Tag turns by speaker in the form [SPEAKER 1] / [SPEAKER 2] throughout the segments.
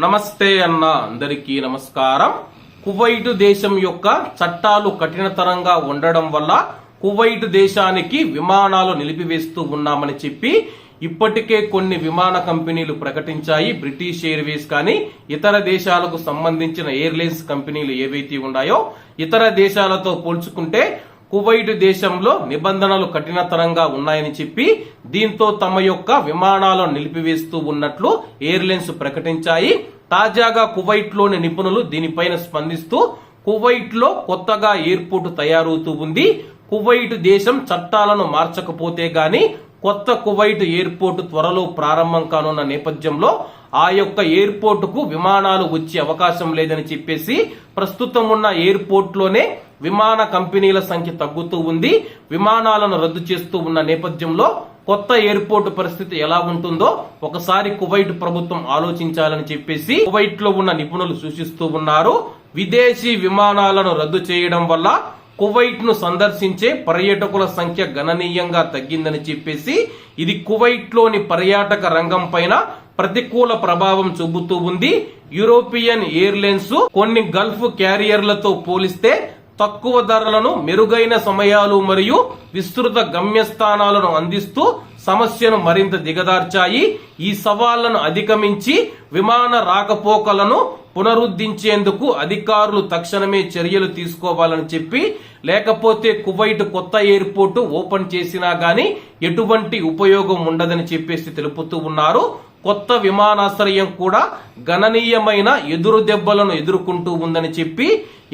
[SPEAKER 1] నమస్తే అన్న అందరికీ నమస్కారం. కువైట్ దేశం యొక్క చట్టాలు కఠినతరంగా ఉండడం వల్ల కువైట్ దేశానికి విమానాలు నిలిపివేస్తూ ఉన్నామని చెప్పి ఇప్పటికే కొన్ని విమాన కంపెనీలు ప్రకటించాయి. బ్రిటిష్ ఎయిర్వేస్ కానీ ఇతర దేశాలకు సంబంధించిన ఎయిర్లైన్స్ కంపెనీలు ఏవైతే ఉన్నాయో ఇతర దేశాలతో పోల్చుకుంటే కువైట్ దేశంలో నిబంధనలు కఠినతరంగా ఉన్నాయని చెప్పి దీంతో తమ యొక్క విమానాలను నిలిపివేస్తూ ఉన్నట్లు ఎయిర్లైన్స్ ప్రకటించాయి. తాజాగా కువైట్ లోని నిపుణులు దీనిపైన స్పందిస్తూ కువైట్ లో కొత్తగా ఎయిర్పోర్ట్ తయారవుతూ ఉంది. కువైట్ దేశం చట్టాలను మార్చకపోతే గాని కొత్త కువైట్ ఎయిర్పోర్ట్ త్వరలో ప్రారంభం కానున్న నేపథ్యంలో ఆ యొక్క ఎయిర్పోర్ట్ కు విమానాలు వచ్చే అవకాశం లేదని చెప్పేసి ప్రస్తుతం ఉన్న ఎయిర్పోర్ట్ లోనే విమాన కంపెనీల సంఖ్య తగ్గుతూ ఉంది. విమానాలను రద్దు చేస్తూ ఉన్న నేపథ్యంలో కొత్త ఎయిర్పోర్ట్ పరిస్థితి ఎలా ఉంటుందో ఒకసారి కువైట్ ప్రభుత్వం ఆలోచించాలని చెప్పేసి కువైట్ లో ఉన్న నిపుణులు సూచిస్తూ ఉన్నారు. విదేశీ విమానాలను రద్దు చేయడం వల్ల కువైట్ ను సందర్శించే పర్యాటకుల సంఖ్య గణనీయంగా తగ్గిందని చెప్పేసి ఇది కువైట్ లోని పర్యాటక రంగం పైన ప్రతికూల ప్రభావం చూపుతూ ఉంది. యూరోపియన్ ఎయిర్లైన్స్ కొన్ని గల్ఫ్ క్యారియర్లతో పోలిస్తే తక్కువ ధరలను, మెరుగైన సమయాలు మరియు విస్తృత గమ్యస్థానాలను అందిస్తూ సమస్యను మరింత దిగదార్చాయి. ఈ సవాళ్లను అధిగమించి విమాన రాకపోకలను పునరుద్ధరించేందుకు అధికారులు తక్షణమే చర్యలు తీసుకోవాలని చెప్పి, లేకపోతే కువైట్ కొత్త ఎయిర్పోర్టు ఓపెన్ చేసినా గాని ఎటువంటి ఉపయోగం ఉండదని చెప్పేసి తెలుపుతూ ఉన్నారు. కొత్త విమానాశ్రయం కూడా గణనీయమైన ఎదురు దెబ్బలను ఎదుర్కొంటూ ఉందని చెప్పి,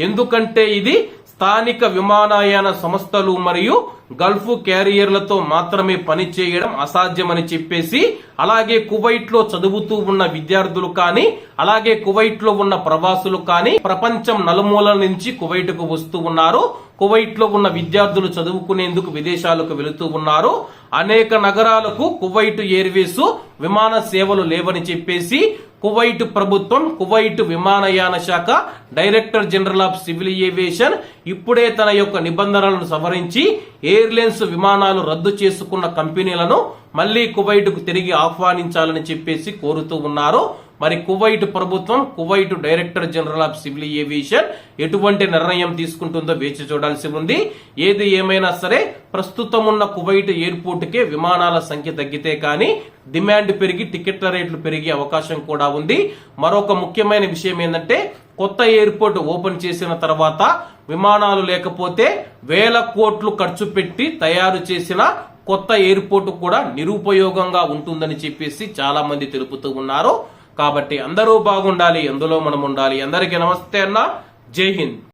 [SPEAKER 1] ఎందుకంటే ఇది స్థానిక విమానయాన సంస్థలు మరియు గల్ఫ్ క్యారియర్లతో మాత్రమే పనిచేయడం అసాధ్యమని చెప్పేసి, అలాగే కువైట్ లో చదువుతూ ఉన్న విద్యార్థులు కానీ అలాగే కువైట్ లో ఉన్న ప్రవాసులు కానీ ప్రపంచం నలుమూలల నుంచి కువైట్ కు వస్తూ ఉన్నారు. కువైట్ లో ఉన్న విద్యార్థులు చదువుకునేందుకు విదేశాలకు వెళుతూ ఉన్నారు. అనేక నగరాలకు కువైట్ ఎయిర్వేస్ విమాన సేవలు లేవని చెప్పేసి కువైట్ ప్రభుత్వం, కువైట్ విమానయాన శాఖ director general of civil aviation ఇప్పుడే తన యొక్క నిబంధనలను సవరించి ఎయిర్లైన్స్ విమానాలు రద్దు చేసుకున్న కంపెనీలను మళ్లీ కువైట్ కు తిరిగి ఆహ్వానించాలని చెప్పేసి కోరుతూ ఉన్నారు. మరి కువైట్ ప్రభుత్వం, Kuwait director general of civil aviation ఎటువంటి నిర్ణయం తీసుకుంటుందో వేచి చూడాల్సి ఉంది. ఏది ఏమైనా సరే ప్రస్తుతం ఉన్న కువైట్ ఎయిర్పోర్ట్ కే విమానాల సంఖ్య తగ్గితే కానీ డిమాండ్ పెరిగి టికెట్ల రేట్లు పెరిగే అవకాశం కూడా ఉంది. మరొక ముఖ్యమైన విషయం ఏంటంటే కొత్త ఎయిర్పోర్ట్ ఓపెన్ చేసిన తర్వాత విమానాలు లేకపోతే వేల కోట్లు ఖర్చు పెట్టి తయారు చేసిన కొత్త ఎయిర్పోర్ట్ కూడా నిరుపయోగంగా ఉంటుందని చెప్పేసి చాలా మంది తెలుపుతూ ఉన్నారు. కాబట్టి అందరూ బాగుండాలి, అందులో మనం ఉండాలి. అందరికీ నమస్తే అన్న, జై హింద్.